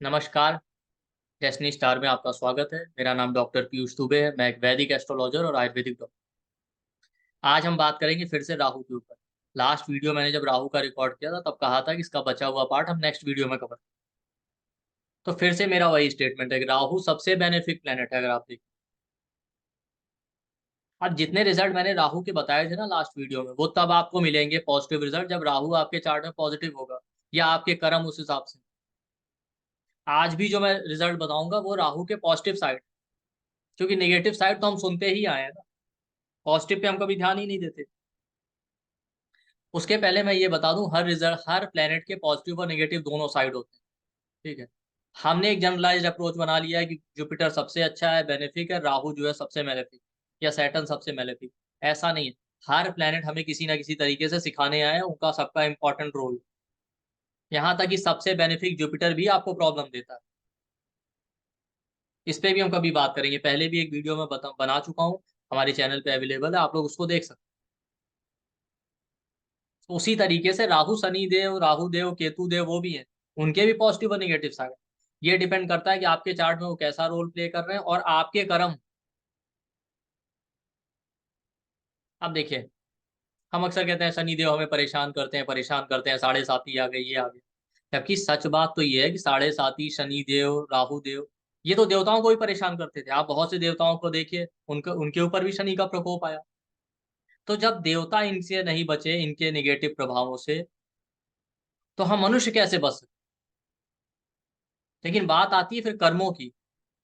नमस्कार। Destiny star में आपका स्वागत है। मेरा नाम डॉक्टर पीयूष दुबे है। मैं एक वैदिक एस्ट्रोलॉजर और आयुर्वेदिक डॉक्टर। आज हम बात करेंगे फिर से राहु के ऊपर। लास्ट वीडियो मैंने जब राहु का रिकॉर्ड किया था तब कहा था कि इसका बचा हुआ पार्ट हम नेक्स्ट वीडियो में कवर। तो फिर से मेरा वही स्टेटमेंट है कि राहु सबसे बेनिफिक प्लेनेट है। अगर आप देखें, अब जितने रिजल्ट मैंने राहु के बताए थे ना लास्ट वीडियो में, वो तब आपको मिलेंगे पॉजिटिव रिजल्ट जब राहु आपके चार्ट में पॉजिटिव होगा, या आपके कर्म उस हिसाब से। आज भी जो मैं रिजल्ट बताऊंगा वो राहु के पॉजिटिव साइड, क्योंकि नेगेटिव साइड तो हम सुनते ही आए हैं ना, पॉजिटिव पे हम कभी ध्यान ही नहीं देते। उसके पहले मैं ये बता दूं, हर रिजल्ट, हर प्लेनेट के पॉजिटिव और नेगेटिव दोनों साइड होते हैं। ठीक है। हमने एक जनरलाइज्ड अप्रोच बना लिया है कि जुपिटर सबसे अच्छा है, बेनिफिक है, राहु जो है सबसे मेलेफिक, या सैटर्न सबसे मेलेफिक। ऐसा नहीं है। हर प्लेनेट हमें किसी ना किसी तरीके से सिखाने आए हैं, उनका सबका इंपॉर्टेंट रोल। यहाँ तक कि सबसे बेनिफिक जुपिटर भी आपको प्रॉब्लम देता है। इस पे भी हम कभी बात करेंगे, पहले भी एक वीडियो में बना चुका हूँ, हमारे चैनल पे अवेलेबल है, आप लोग उसको देख सकते हैं। उसी तरीके से राहु शनि देव, राहु देव केतु देव वो भी हैं, उनके भी पॉजिटिव और निगेटिव साइड। ये डिपेंड करता है कि आपके चार्ट में वो कैसा रोल प्ले कर रहे हैं और आपके कर्म। अब देखिए, हम अक्सर कहते हैं शनि देव हमें परेशान करते हैं, परेशान करते हैं, साढ़े साथी आ गए, ये आ गए। जबकि सच बात तो ये है कि साढ़े साथी, शनि देव, राहु देव, ये तो देवताओं को भी परेशान करते थे। आप बहुत से देवताओं को देखिए, उनके उनके ऊपर भी शनि का प्रकोप आया। तो जब देवता इनसे नहीं बचे, इनके निगेटिव प्रभावों से, तो हम मनुष्य कैसे बच सकते। लेकिन बात आती है फिर कर्मों की,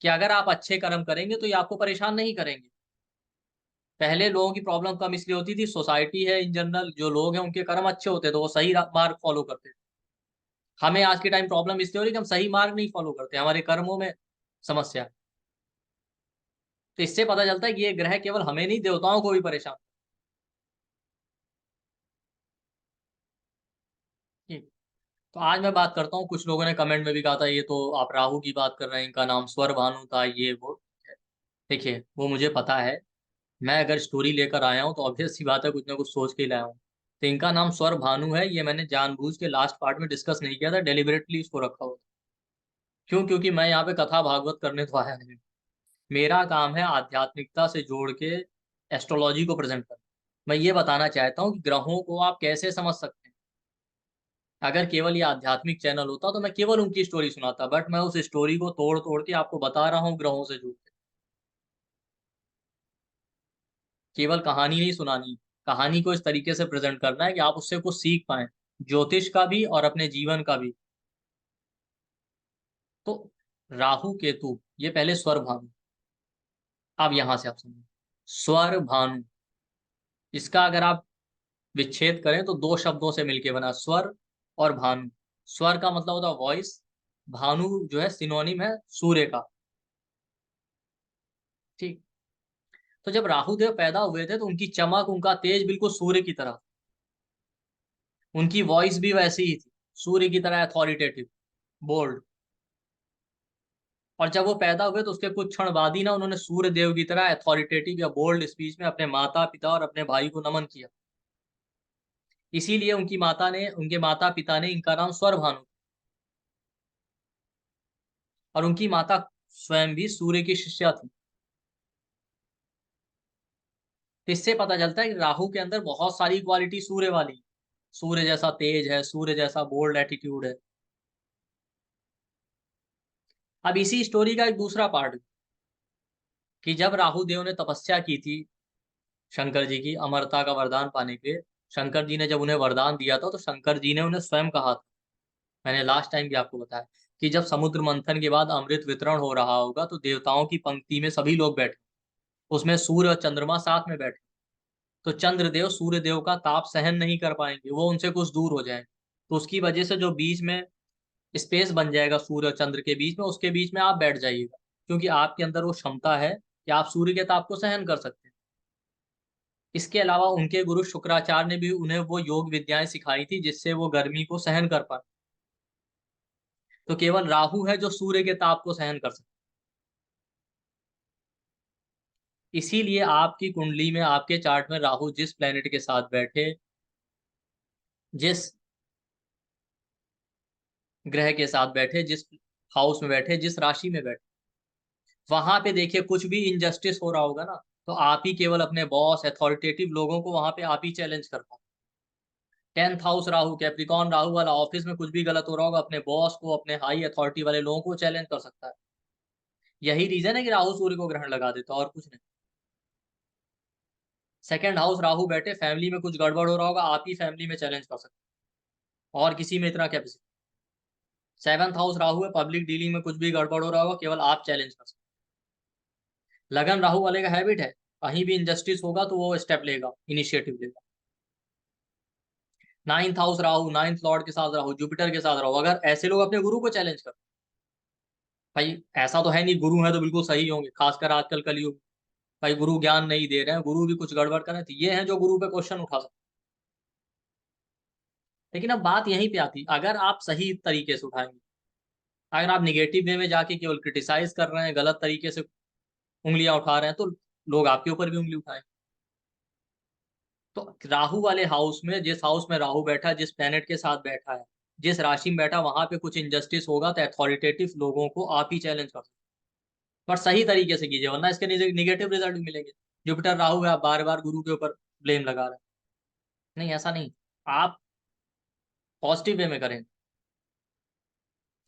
कि अगर आप अच्छे कर्म करेंगे तो ये आपको परेशान नहीं करेंगे। पहले लोगों की प्रॉब्लम कम इसलिए होती थी, सोसाइटी है इन जनरल, जो लोग हैं उनके कर्म अच्छे होते थे, वो सही मार्ग फॉलो करते थे। हमें आज के टाइम प्रॉब्लम इसलिए हो रही है कि हम सही मार्ग नहीं फॉलो करते, हमारे कर्मों में समस्या है। तो इससे पता चलता है कि ये ग्रह केवल हमें नहीं, देवताओं को भी परेशान। ठीक। तो आज मैं बात करता हूँ, कुछ लोगों ने कमेंट में भी कहा था ये तो आप राहु की बात कर रहे हैं, इनका नाम स्वर भानु था, ये वो। देखिए, वो मुझे पता है। मैं अगर स्टोरी लेकर आया हूँ तो ऑब्वियस सी बात है, कुछ ना कुछ सोच के ही लाया हूँ। तो इनका नाम स्वर भानु है, ये मैंने जानबूझ के लास्ट पार्ट में डिस्कस नहीं किया था, डेलिबरेटली इसको रखा हुआ था। क्यों? क्योंकि मैं यहाँ पे कथा भागवत करने तो आया नहीं। मेरा काम है आध्यात्मिकता से जोड़ के एस्ट्रोलॉजी को प्रेजेंट करना। मैं ये बताना चाहता हूँ कि ग्रहों को आप कैसे समझ सकते हैं। अगर केवल ये आध्यात्मिक चैनल होता तो मैं केवल उनकी स्टोरी सुनाता, बट मैं उस स्टोरी को तोड़ तोड़ के आपको बता रहा हूँ ग्रहों से जुड़ के। केवल कहानी नहीं सुनानी, कहानी को इस तरीके से प्रेजेंट करना है कि आप उससे कुछ सीख पाए, ज्योतिष का भी और अपने जीवन का भी। तो राहु केतु, ये पहले स्वर भानु। अब यहां से आप समझिए, स्वर भानु, इसका अगर आप विच्छेद करें तो दो शब्दों से मिलके बना, स्वर और भानु। स्वर का मतलब होता है वॉइस, भानु जो है सिनोनिम है सूर्य का। ठीक। तो जब राहु देव पैदा हुए थे तो उनकी चमक, उनका तेज बिल्कुल सूर्य की तरह, उनकी वॉइस भी वैसी ही थी, सूर्य की तरह अथॉरिटेटिव, बोल्ड। और जब वो पैदा हुए तो उसके कुछ क्षण बाद ही ना उन्होंने सूर्य देव की तरह अथॉरिटेटिव या बोल्ड स्पीच में अपने माता पिता और अपने भाई को नमन किया। इसीलिए उनके माता पिता ने इनका नाम स्वर भानु, और उनकी माता स्वयं भी सूर्य की शिष्या थी। तो इससे पता चलता है कि राहु के अंदर बहुत सारी क्वालिटी सूर्य वाली है। सूर्य जैसा तेज है, सूर्य जैसा बोल्ड एटीट्यूड है। अब इसी स्टोरी का एक दूसरा पार्ट, कि जब राहु देव ने तपस्या की थी शंकर जी की, अमरता का वरदान पाने के लिए, शंकर जी ने जब उन्हें वरदान दिया था तो शंकर जी ने उन्हें स्वयं कहा था, मैंने लास्ट टाइम भी आपको बताया, कि जब समुद्र मंथन के बाद अमृत वितरण हो रहा होगा तो देवताओं की पंक्ति में सभी लोग बैठे, उसमें सूर्य और चंद्रमा साथ में बैठे। तो चंद्रदेव सूर्य देव का ताप सहन नहीं कर पाएंगे, वो उनसे कुछ दूर हो जाएंगे। तो उसकी वजह से जो बीच में स्पेस बन जाएगा सूर्य और चंद्र के बीच में, उसके बीच में आप बैठ जाइएगा, क्योंकि आपके अंदर वो क्षमता है कि आप सूर्य के ताप को सहन कर सकते हैं। इसके अलावा उनके गुरु शुक्राचार्य ने भी उन्हें वो योग विद्याएं सिखाई थी जिससे वो गर्मी को सहन कर पाए। तो केवल राहु है जो सूर्य के ताप को सहन कर सकता है। इसीलिए आपकी कुंडली में, आपके चार्ट में राहु जिस प्लेनेट के साथ बैठे, जिस ग्रह के साथ बैठे, जिस हाउस में बैठे, जिस राशि में बैठे, वहां पे देखिए कुछ भी इनजस्टिस हो रहा होगा ना, तो आप ही केवल अपने बॉस अथॉरिटेटिव लोगों को वहां पे आप ही चैलेंज कर पाओ। 10th house Rahu, Capricorn Rahu वाला, ऑफिस में कुछ भी गलत हो रहा होगा, अपने बॉस को, अपने हाई अथॉरिटी वाले लोगों को चैलेंज कर सकता है। यही रीजन है कि राहु सूर्य को ग्रहण लगा देता है, और कुछ नहीं। 2nd हाउस राहु बैठे, फैमिली में कुछ गड़बड़ हो रहा होगा, आप ही फैमिली में चैलेंज कर सकते हैं, और किसी में इतना कैपेसिटी। 7th हाउस राहु है, पब्लिक डीलिंग में कुछ भी गड़बड़ हो रहा होगा, केवल आप चैलेंज कर सकते हैं। लगन राहु वाले का हैबिट है, कहीं भी इनजस्टिस होगा तो वो स्टेप लेगा, इनिशिएटिव लेगा। 9th house Rahu, 9th Lord के साथ राहु, जुपिटर के साथ राहु, अगर ऐसे लोग अपने गुरु को चैलेंज कर, भाई ऐसा तो है नहीं गुरु है तो बिल्कुल सही होंगे, खासकर आजकल कलयुग। भाई गुरु ज्ञान नहीं दे रहे हैं, गुरु भी कुछ गड़बड़ कर रहे हैं, तो ये हैं जो गुरु पे क्वेश्चन उठा सकते। लेकिन अब बात यहीं पे आती, अगर आप सही तरीके से उठाएंगे, अगर आप निगेटिव वे में जाके केवल क्रिटिसाइज कर रहे हैं, गलत तरीके से उंगलियां उठा रहे हैं, तो लोग आपके ऊपर भी उंगली उठाएं। तो राहु वाले हाउस में, जिस हाउस में राहु बैठा, जिस प्लेनेट के साथ बैठा है, जिस राशि में बैठा, वहां पे कुछ इनजस्टिस होगा तो अथॉरिटेटिव लोगों को आप ही चैलेंज कर सकते, पर सही तरीके से कीजिए, वरना इसके निगेटिव रिजल्ट भी मिलेंगे। जुपिटर राहु है, आप बार बार गुरु के ऊपर ब्लेम लगा रहे हैं। नहीं, ऐसा नहीं। आप पॉजिटिव वे में करें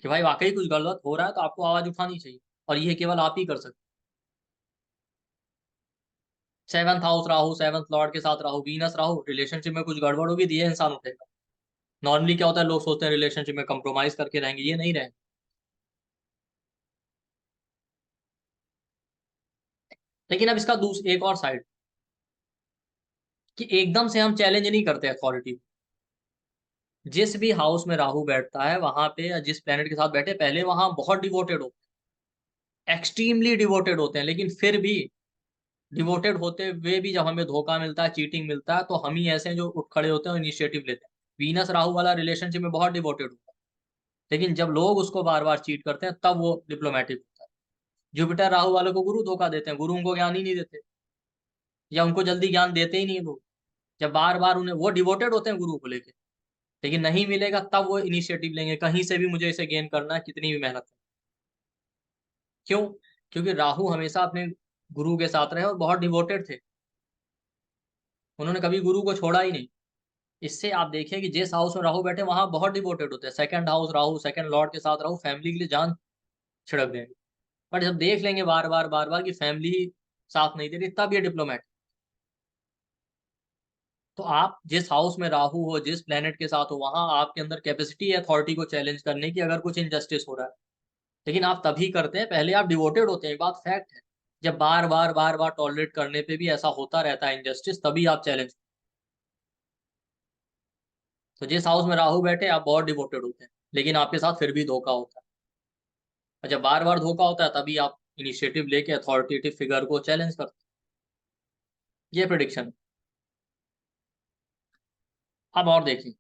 कि भाई वाकई कुछ गलत हो रहा है तो आपको आवाज उठानी चाहिए, और ये केवल आप ही कर सकते। 7th house Rahu, 7th Lord के साथ राहु, वीनस राहु, रिलेशनशिप में कुछ गड़बड़ होगी तो ये इंसान उठेगा। नॉर्मली क्या होता है, लोग सोचते हैं रिलेशनशिप में कंप्रोमाइज करके रहेंगे, ये नहीं रहेंगे। लेकिन अब इसका एक और साइड, कि एकदम से हम चैलेंज नहीं करते अथॉरिटी। जिस भी हाउस में राहु बैठता है वहां पे, या जिस प्लेनेट के साथ बैठे, पहले वहां बहुत डिवोटेड होते हैं, एक्सट्रीमली डिवोटेड होते हैं, लेकिन फिर भी डिवोटेड होते हुए भी जब हमें धोखा मिलता है, चीटिंग मिलता है, तो हम ही ऐसे हैं जो उठ खड़े होते हैं और इनिशिएटिव लेते हैं। वीनस राहु वाला रिलेशनशिप में बहुत डिवोटेड होता है, लेकिन जब लोग उसको बार बार चीट करते हैं तब वो डिप्लोमेटिक होता है। जुपिटर राहु वालों को गुरु धोखा देते हैं, गुरु उनको ज्ञान ही नहीं देते, या उनको जल्दी ज्ञान देते ही नहीं है लोग। जब बार बार उन्हें, वो डिवोटेड होते हैं गुरु को लेके, लेकिन नहीं मिलेगा तब वो इनिशिएटिव लेंगे, कहीं से भी मुझे इसे गेन करना है, कितनी भी मेहनत है। क्यों? क्योंकि राहु हमेशा अपने गुरु के साथ रहे और बहुत डिवोटेड थे, उन्होंने कभी गुरु को छोड़ा ही नहीं। इससे आप देखिए कि जिस हाउस में राहु बैठे वहां बहुत डिवोटेड होते हैं। 2nd house Rahu, 2nd Lord के साथ राहु, फैमिली के लिए जान छिड़क देंगे। बट जब देख लेंगे बार बार बार बार कि फैमिली साथ नहीं दे रही, तब ये डिप्लोमेट। तो आप जिस हाउस में राहु हो, जिस प्लेनेट के साथ हो, वहां आपके अंदर कैपेसिटी है अथॉरिटी को चैलेंज करने की, अगर कुछ इनजस्टिस हो रहा है। लेकिन आप तभी करते हैं, पहले आप डिवोटेड होते हैं, ये बात फैक्ट है। जब बार बार बार बार टॉलरेट करने पे भी ऐसा होता रहता है इनजस्टिस, तभी आप चैलेंज। तो जिस हाउस में राहु बैठे आप बहुत डिवोटेड होते हैं, लेकिन आपके साथ फिर भी धोखा होता है। और जब बार बार धोखा होता है तभी आप इनिशिएटिव लेके अथॉरिटेटिव फिगर को चैलेंज करते हैं। ये प्रिडिक्शन। अब और देखिए,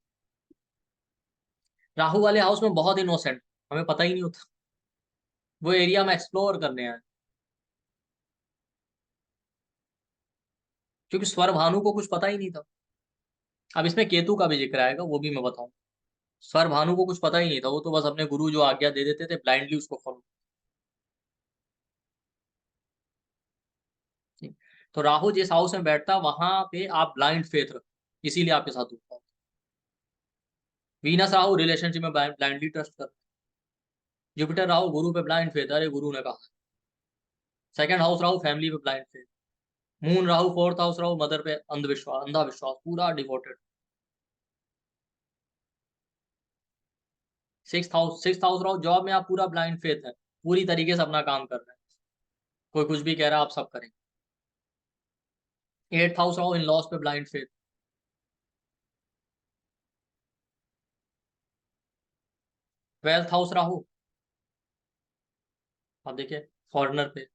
राहु वाले हाउस में बहुत इनोसेंट, हमें पता ही नहीं होता, वो एरिया में एक्सप्लोर करने आए। क्योंकि स्वर भानु को कुछ पता ही नहीं था। अब इसमें केतु का भी जिक्र आएगा, वो भी मैं बताऊं। स्वर भानु को कुछ पता ही नहीं था, वो तो बस अपने गुरु जो आज्ञा दे देते थे ब्लाइंडली उसको फॉलो। तो राहु जिस हाउस में बैठता वहां पे आप ब्लाइंड फेथ रखो, इसीलिए आपके साथ होता है। वीनस राहु रिलेशनशिप में ब्लाइंडली ट्रस्ट कर। जुपिटर राहु गुरु पे ब्लाइंड फेथ, अरे गुरु ने कहा। 2nd हाउस राहु फैमिली पे blind faith. Moon Rahu 4th house Rahu mother पे अंधविश्वास, अंधा विश्वास, पूरा devoted. 6th house Rahu job में आप पूरा ब्लाइंड फेथ है, पूरी तरीके से अपना काम कर रहे हैं, कोई कुछ भी कह रहा है आप सब करें। 8th हाउस राहु इन लॉस पे blind faith. 12th house Rahu, आप देखिए, फॉरेनर पे।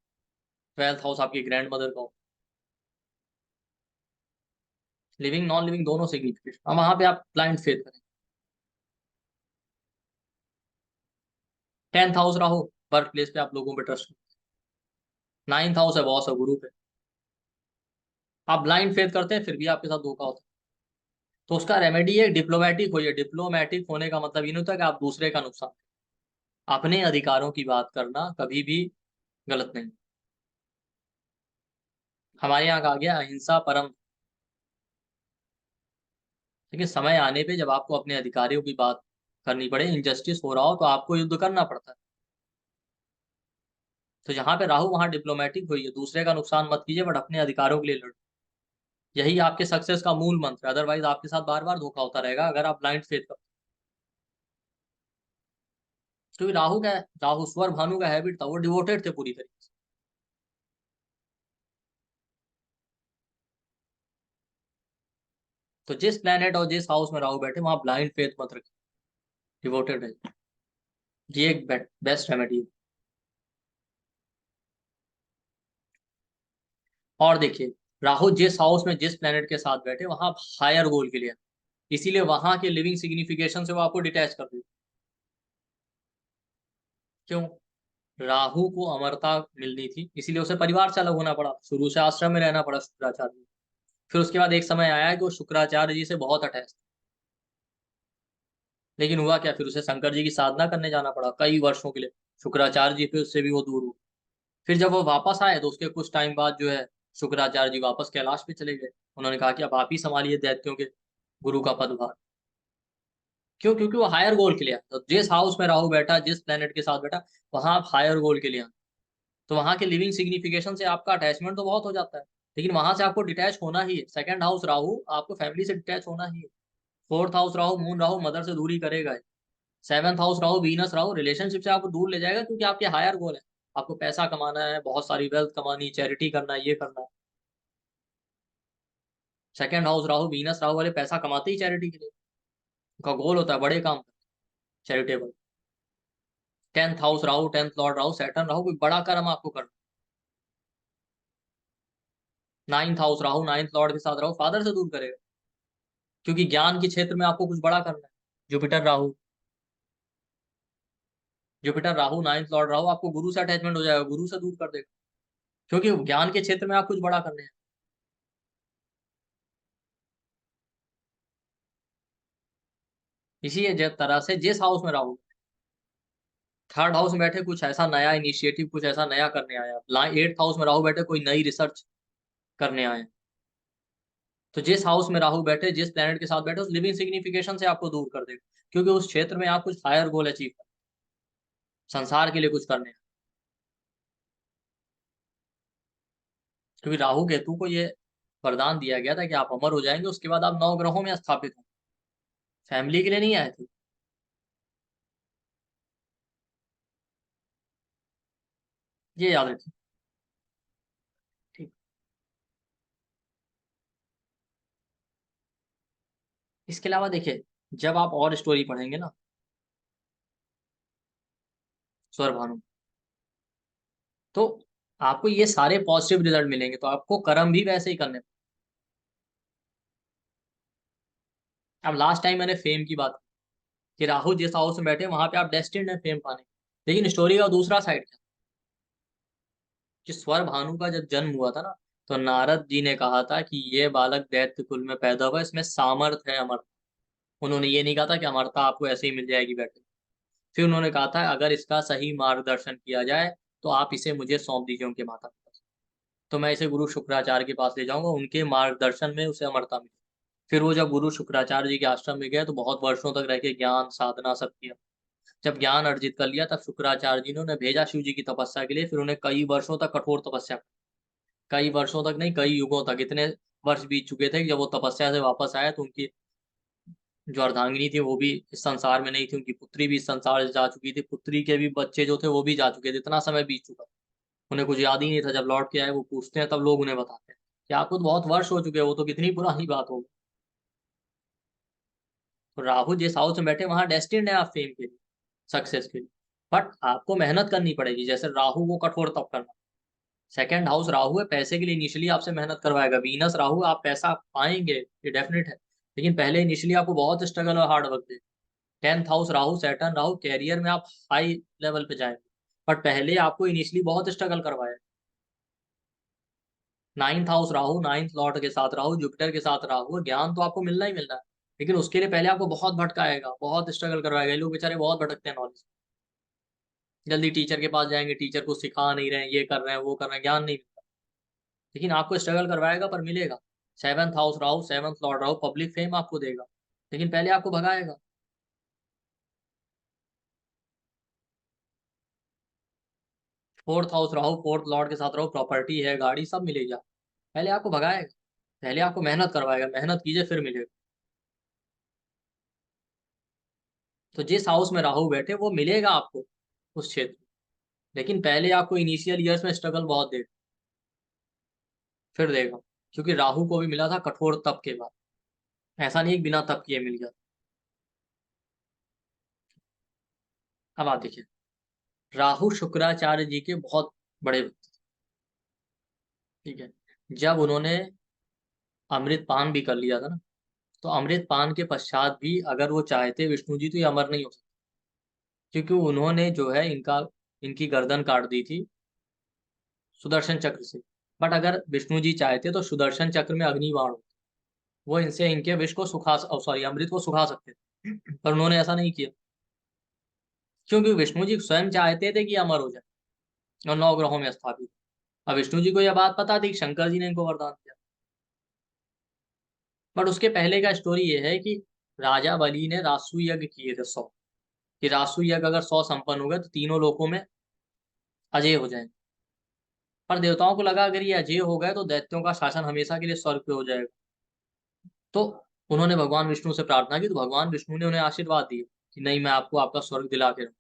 12th हाउस आपकी ग्रैंड मदर का हो, लिविंग नॉन लिविंग दोनों सिग्निफिकेंट, अब वहां पे आप ब्लाइंड फेथ करें। 10th house Rahu work place पे आप लोगों पे ट्रस्ट करें। 9th हाउस है बॉस है गुरु पे, आप ब्लाइंड फेथ करते हैं फिर भी आपके साथ धोखा होता है। तो उसका रेमेडी है डिप्लोमेटिक होइए। डिप्लोमेटिक होने का मतलब ये नहीं होता कि आप दूसरे का नुकसान। अपने अधिकारों की बात करना कभी भी गलत नहीं। हमारे यहाँ कहा गया अहिंसा परम। लेकिन समय आने पे जब आपको अपने अधिकारियों की बात करनी पड़े, इनजस्टिस हो रहा हो, तो आपको युद्ध करना पड़ता है। तो जहां पे राहु वहां डिप्लोमेटिक होइए, दूसरे का नुकसान मत कीजिए, बट अपने अधिकारों के लिए लड़ो। यही आपके सक्सेस का मूल मंत्र है। अदरवाइज आपके साथ बार बार धोखा होता रहेगा अगर आप ब्लाइंड फेथ कर। क्योंकि राहु का, राहु स्वर भानु का हैबिट था, वो डिवोटेड थे पूरी तरीके से। तो जिस प्लेनेट और जिस हाउस में राहु बैठे वहां ब्लाइंड फेथ मत रखिए, डिवोटेड है। ये एक बेस्ट रेमेडी है। और देखिए, राहु जिस हाउस में जिस प्लेनेट के साथ बैठे वहां हायर गोल के लिए, इसीलिए वहां के लिविंग सिग्निफिकेशन से वो आपको डिटैच कर देते। क्यों? राहु को अमरता मिलनी थी, इसीलिए उसे परिवार से अलग होना पड़ा, शुरू से आश्रम में रहना पड़ा शुक्राचार्य। फिर उसके बाद एक समय आया है कि वो शुक्राचार्य जी से बहुत अटैच था। लेकिन हुआ क्या, फिर उसे शंकर जी की साधना करने जाना पड़ा कई वर्षों के लिए। शुक्राचार्य जी फिर उससे भी वो दूर हुए। फिर जब वो वापस आए तो उसके कुछ टाइम बाद जो है, शुक्राचार्य जी वापस कैलाश पे चले गए। उन्होंने कहा कि अब आप ही संभालिए दैत्यों के गुरु का पदभार। क्यों? क्योंकि वो हायर गोल के लिए आया। तो जिस हाउस में राहु बैठा, जिस प्लेनेट के साथ बैठा, वहां आप हायर गोल के लिए आए। तो वहां के लिविंग सिग्निफिकेशन से आपका अटैचमेंट तो बहुत हो जाता है, लेकिन वहां से आपको डिटैच होना ही है। सेकंड हाउस राहु आपको फैमिली से डिटैच होना ही है। Fourth house Rahu, moon Rahu mother से दूरी करेगा। Seventh house Rahu, Venus Rahu relationship से आपको दूर ले जाएगा, क्योंकि आपके हायर गोल है। आपको पैसा कमाना है, बहुत सारी वेल्थ कमानी, चैरिटी करना है, ये करना है। Second house Rahu, Venus Rahu वाले पैसा कमाते ही चैरिटी के लिए। उनका गोल होता है बड़े काम, charitable. Tenth house Rahu, tenth Lord Rahu, Saturn Rahu, कोई बड़ा कर्म आपको करना। Ninth house Rahu, ninth Lord के साथ राहु फादर से दूर करेगा, क्योंकि ज्ञान के क्षेत्र में आपको कुछ बड़ा करना है। Jupiter Rahu, Jupiter Rahu ninth Lord Rahu आपको गुरु से अटैचमेंट हो जाएगा, गुरु से दूर कर देगा, क्योंकि ज्ञान के क्षेत्र में आप कुछ बड़ा करने हैं। इसी तरह से जिस हाउस में राहु, थर्ड हाउस में बैठे कुछ ऐसा नया इनिशिएटिव, कुछ ऐसा नया करने आया। एट्थ हाउस में राहु बैठे कोई नई रिसर्च करने आए। तो जिस हाउस में राहु बैठे, जिस प्लेनेट के साथ बैठे, उस लिविंग सिग्निफिकेशन से आपको दूर कर देगा, क्योंकि उस क्षेत्र में आप कुछ हायर गोल अचीव कर, संसार के लिए कुछ करने हैं। क्योंकि राहु केतु को ये वरदान दिया गया था कि आप अमर हो जाएंगे, उसके बाद आप नौ ग्रहों में स्थापित हों। फैमिली के लिए नहीं आए थे। ये याद रखिए। ठीक। इसके अलावा देखिए, जब आप और स्टोरी पढ़ेंगे ना, स्वर भानु, तो आपको ये सारे पॉजिटिव रिजल्ट मिलेंगे, तो आपको कर्म भी वैसे ही करने। अब लास्ट टाइम मैंने फेम की बात की कि राहु जिस हाउस में बैठे वहां पे आप डेस्टिन्ड है फेम पाने। लेकिन स्टोरी का दूसरा साइड क्या, कि स्वर भानु का जब जन्म हुआ था ना, तो नारद जी ने कहा था कि ये बालक दैत्य कुल में पैदा हुआ, इसमें सामर्थ है अमर। उन्होंने ये नहीं कहा था कि अमरता आपको ऐसे ही मिल जाएगी बैठे। फिर उन्होंने कहा था अगर इसका सही मार्गदर्शन किया जाए तो आप इसे मुझे सौंप दीजिए उनके माता पिता से। तो मैं इसे गुरु शुक्राचार्य के पास ले जाऊंगा, उनके मार्गदर्शन में उसे अमरता मिली। फिर वो जब गुरु शुक्राचार्य जी के आश्रम में गए तो बहुत वर्षों तक रह के ज्ञान साधना सब किया। जब ज्ञान अर्जित कर लिया तब शुक्राचार्य जी ने उन्हें भेजा शिव जी की तपस्या के लिए। फिर उन्हें कई वर्षों तक कठोर तपस्या, कई वर्षों तक नहीं, कई युगों तक, इतने वर्ष बीत चुके थे कि जब वो तपस्या से वापस आए तो उनकी जो अर्धांगिनी थी वो भी इस संसार में नहीं थी, उनकी पुत्री भी इस संसार से जा चुकी थी, पुत्री के भी बच्चे जो थे वो भी जा चुके थे। इतना समय बीत चुका, उन्हें कुछ याद ही नहीं था। जब लौट के आए वो पूछते हैं तब लोग उन्हें बताते हैं कि आपको तो बहुत वर्ष हो चुके हैं, वो तो कितनी पुरानी बात होगी। तो राहु जिस हाउस में बैठे वहां डेस्टिन्ड है आप फेम के लिए, सक्सेस के लिए। बट आपको मेहनत करनी पड़ेगी, जैसे राहु को कठोर तप करना। सेकंड हाउस राहु है, पैसे के लिए इनिशियली आपसे मेहनत करवाएगा। वीनस राहु, आप पैसा पाएंगे, ये डेफिनेट है, लेकिन पहले इनिशियली आपको बहुत स्ट्रगल और हार्ड वर्क दे। Tenth house Rahu, Saturn Rahu, career में आप हाई लेवल पे जाएंगे, बट पहले आपको इनिशियली बहुत स्ट्रगल करवाया। Ninth house Rahu, ninth Lord के साथ राहु, जुपिटर के साथ राहु, ज्ञान तो आपको मिलना ही मिलना है, लेकिन उसके लिए पहले आपको बहुत भटकाएगा, बहुत स्ट्रगल करवाएगा। ये लोग बेचारे बहुत भटकते हैं नॉलेज। जल्दी टीचर के पास जाएंगे, टीचर को सिखा नहीं रहे हैं, ये कर रहे हैं वो कर रहे हैं, ज्ञान नहीं मिलता। लेकिन आपको स्ट्रगल करवाएगा पर मिलेगा। 7th house Rahu, 7th Lord Rahu public fame आपको देगा, लेकिन पहले आपको भगाएगा। 4th house Rahu, 4th Lord के साथ राहु, प्रॉपर्टी है, गाड़ी सब मिलेगा, पहले आपको भगाएगा, पहले आपको मेहनत करवाएगा, मेहनत कीजिए फिर मिलेगा। तो जिस हाउस में राहु बैठे वो मिलेगा आपको उस क्षेत्र में। लेकिन पहले आपको इनिशियल ईयर्स में स्ट्रगल बहुत देगा, फिर देगा। क्योंकि राहु को भी मिला था कठोर तप के बाद, ऐसा नहीं कि बिना तप किए मिल गया। अब आप देखिए, राहु शुक्राचार्य जी के बहुत बड़े भक्त थे, ठीक है। जब उन्होंने अमृत पान भी कर लिया था ना, तो अमृत पान के पश्चात भी अगर वो चाहते विष्णु जी तो ये अमर नहीं हो सकते, क्योंकि उन्होंने जो है इनकी गर्दन काट दी थी सुदर्शन चक्र से। बट अगर विष्णु जी चाहते तो सुदर्शन चक्र में अग्नि बाण होता, वो इनसे इनके विष को सुखा, सॉरी, अमृत को सुखा सकते थे, पर उन्होंने ऐसा नहीं किया, क्योंकि विष्णु जी स्वयं चाहते थे कि अमर हो जाए और 9 ग्रहों में स्थापित। अब विष्णु जी को यह बात पता थी कि शंकर जी ने इनको वरदान दिया। बट उसके पहले का स्टोरी ये है कि राजा बलि ने रासु यज्ञ किए थे 100, कि रासु यज्ञ अगर 100 संपन्न हो गए तो तीनों लोकों में अजय हो जाएंगे। पर देवताओं को लगा अगर ये अजय हो गए तो दैत्यों का शासन हमेशा के लिए स्वर्ग पे हो जाएगा। तो उन्होंने भगवान विष्णु से प्रार्थना की, तो भगवान विष्णु ने उन्हें आशीर्वाद दिया कि नहीं, मैं आपको आपका स्वर्ग दिला के रहूं।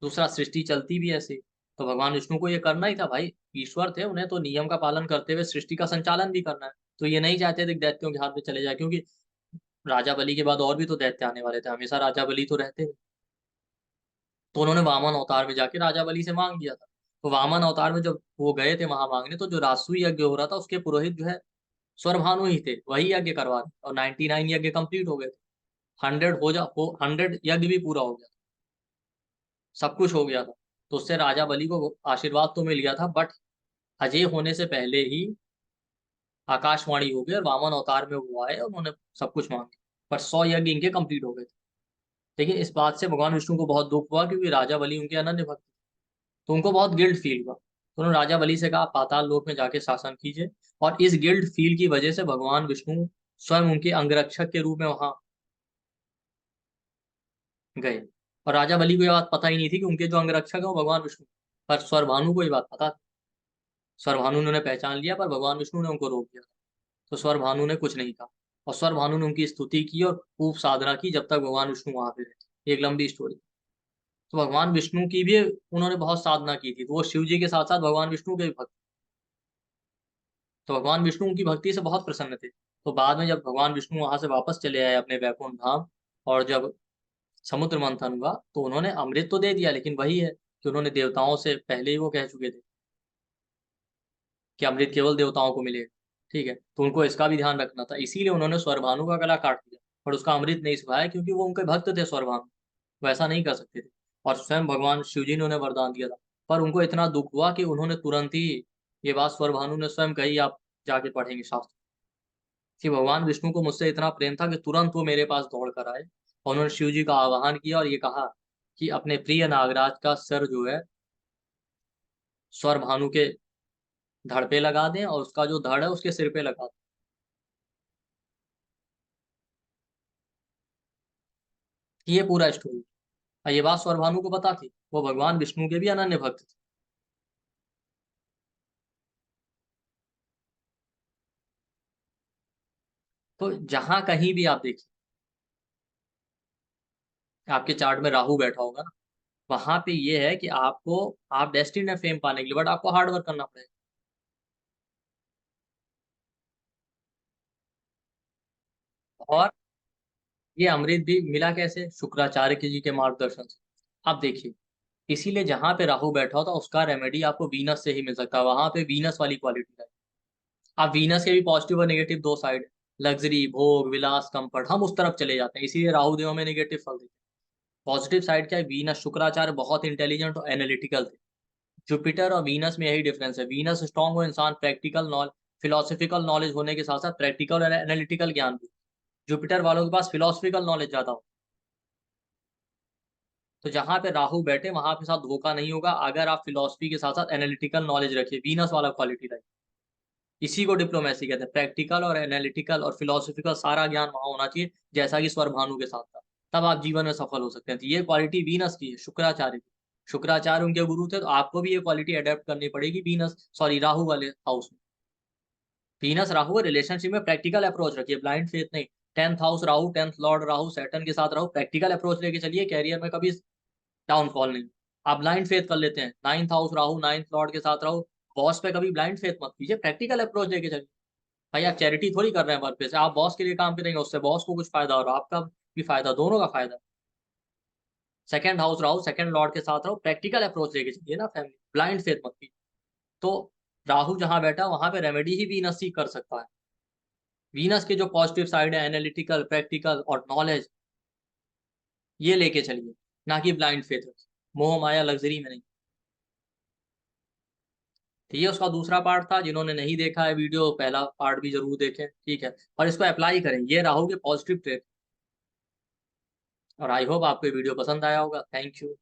दूसरा, सृष्टि चलती भी ऐसे, तो भगवान विष्णु को ये करना ही था भाई, ईश्वर थे, उन्हें तो नियम का पालन करते हुए सृष्टि का संचालन भी करना है। तो ये नहीं चाहते थे कि दैत्यों के हाथ में चले जाए, क्योंकि राजा बलि के बाद और भी तो दैत्य आने वाले थे, हमेशा राजा बलि तो रहते। तो उन्होंने वामन अवतार में जाके राजा बलि से मांग लिया था। तो वामन अवतार में जब वो गए थे वहां मांगने, तो जो रासु यज्ञ हो रहा था उसके पुरोहित जो है स्वरभानु ही थे, वही यज्ञ करवा रहे, और 99 यज्ञ कंप्लीट हो गए थे। 100 यज्ञ भी पूरा हो गया था, सब कुछ हो गया था। तो उससे राजा बलि को आशीर्वाद तो मिल गया था, बट अजय होने से पहले ही आकाशवाणी हो गई और वामन अवतार में वो आए और उन्होंने सब कुछ मांग लिया। पर 100 यज्ञ इनके कंप्लीट हो गए थे। लेकिन इस बात से भगवान विष्णु को बहुत दुख हुआ, क्योंकि राजा बलि उनके अनन्य भक्त थे। तो उनको बहुत गिल्ट फील हुआ, तो उन्होंने राजा बलि से कहा आप पाताल लोक में जाके शासन कीजिए। और इस गिल्ट फील की वजह से भगवान विष्णु स्वयं उनके अंगरक्षक के रूप में वहां गए। और राजा बलि को यह बात पता ही नहीं थी कि उनके जो अंगरक्षक है वो भगवान विष्णु, पर स्वरभानु को ये बात पता थी। स्वरभानु ने उन्हें पहचान लिया, पर भगवान विष्णु ने उनको रोक दिया। तो स्वरभानु ने कुछ नहीं कहा, और स्वरभानु ने उनकी स्तुति की और खूब साधना की जब तक भगवान विष्णु वहां पे रहे। एक लंबी स्टोरी। तो भगवान विष्णु की भी उन्होंने बहुत साधना की थी, तो वो शिव जी के साथ साथ भगवान विष्णु के भी भक्त। तो भगवान विष्णु उनकी भक्ति से बहुत प्रसन्न थे। तो बाद में जब भगवान विष्णु वहां से वापस चले आए अपने वैकुंठ धाम, और जब समुद्र मंथन हुआ, तो उन्होंने अमृत तो दे दिया, लेकिन वही है कि उन्होंने देवताओं से पहले ही वो कह चुके थे कि अमृत केवल देवताओं को मिलेगा, ठीक है। तो उनको इसका भी ध्यान रखना था, इसीलिए उन्होंने स्वरभानु का गला काट दिया, पर उसका अमृत नहीं सुखाया, क्योंकि वो उनके भक्त थे स्वरभानु, वो ऐसा नहीं कर सकते थे। और स्वयं भगवान शिव जी ने उन्हें वरदान दिया था। पर उनको इतना दुख हुआ कि उन्होंने तुरंत ही, ये बात स्वरभानु ने स्वयं कही, आप जाके पढ़ेंगे शास्त्र, कि भगवान विष्णु को मुझसे इतना प्रेम था कि तुरंत वो मेरे पास दौड़ कर आए, और उन्होंने शिव जी का आवाहन किया और ये कहा कि अपने प्रिय नागराज का सर जो है स्वर भानु के धड़ पे लगा दें, और उसका जो धड़ है उसके सिर पे लगा दें। ये पूरा स्टोरी। और ये बात स्वर भानु को पता थी, वो भगवान विष्णु के भी अनन्य भक्त थे। तो जहां कहीं भी आप देखिए, आपके चार्ट में राहु बैठा होगा ना, वहां पे ये है कि आपको, आप डेस्टिन्ड है फेम पाने के लिए, बट आपको हार्ड वर्क करना पड़ेगा। और ये अमृत भी मिला कैसे? शुक्राचार्य जी के मार्गदर्शन से। आप देखिए, इसीलिए जहां पे राहु बैठा होता उसका रेमेडी आपको वीनस से ही मिल सकता है, वहां पे वीनस वाली क्वालिटी है। आप वीनस के भी पॉजिटिव और नेगेटिव दो साइड, लग्जरी, भोग विलास, कंफर्ट, हम उस तरफ चले जाते हैं, इसीलिए राहु देव में नेगेटिव फल देते हैं। पॉजिटिव साइड क्या है? वीनस, शुक्राचार्य बहुत इंटेलिजेंट और एनालिटिकल थे। जुपिटर और वीनस में यही डिफरेंस है, वीनस स्ट्रांग हो इंसान प्रैक्टिकल नॉलेज, फिलोसफिकल नॉलेज होने के साथ साथ प्रैक्टिकल और एनालिटिकल ज्ञान भी। जुपिटर वालों के पास फिलोसफिकल नॉलेज ज्यादा हो। तो जहां पे राहु बैठे वहां पे साथ धोखा नहीं होगा, अगर आप फिलोसफी के साथ साथ एनालिटिकल नॉलेज रखिए, वीनस वाला क्वालिटी रखिए। इसी को डिप्लोमेसी कहते हैं, प्रैक्टिकल और एनालिटिकल और फिलोसफिकल सारा ज्ञान वहां होना चाहिए, जैसा कि स्वर भानु के साथ था। तब आप जीवन में सफल हो सकते हैं। तो ये क्वालिटी वीनस की है, शुक्राचार्य की। शुक्राचार्य उनके गुरु थे, तो आपको भी ये क्वालिटी अडेप्ट करनी पड़ेगी वीनस, सॉरी, राहु वाले हाउस में। वीनस राहु रिलेशनशिप में प्रैक्टिकल अप्रोच रखिए, ब्लाइंड फेथ नहीं। 10th house Rahu, 10th Lord Rahu Saturn के साथ राहु, प्रैक्टिकल अप्रोच लेके चलिए, कैरियर में कभी डाउनफॉल नहीं। आप ब्लाइंड फेथ कर लेते हैं, 9th house Rahu, 9th Lord के साथ राहु, बॉस पे कभी ब्लाइंड फेथ मत कीजिए, प्रैक्टिकल अप्रोच लेके चलिए। भाई आप चैरिटी थोड़ी कर रहे हैं वर्क पे से, आप बॉस के लिए काम करेंगे, उससे बॉस को कुछ फायदा हो रहा है, आपका भी फायदा, दोनों का फायदा। Second house Rahu, second Lord के साथ रहो, प्रैक्टिकल अप्रोच लेके चलिए ना फैमिली, ब्लाइंड फेथ मत कीजिए। तो राहु जहां बैठा वहां पे रेमेडी ही वीनस ही कर सकता है। वीनस के जो पॉजिटिव साइड है, एनालिटिकल, प्रैक्टिकल और नॉलेज, ये लेके चलिए, ना कि ब्लाइंड फेथ, मोह माया लग्जरी में नहीं। तो ये उसका दूसरा पार्ट था। जिन्होंने नहीं देखा है वीडियो, पहला पार्ट भी जरूर देखें, ठीक है, और इसको अप्लाई करें। ये राहु के पॉजिटिव ट्रेड। और आई होप आपको ये वीडियो पसंद आया होगा। Thank you.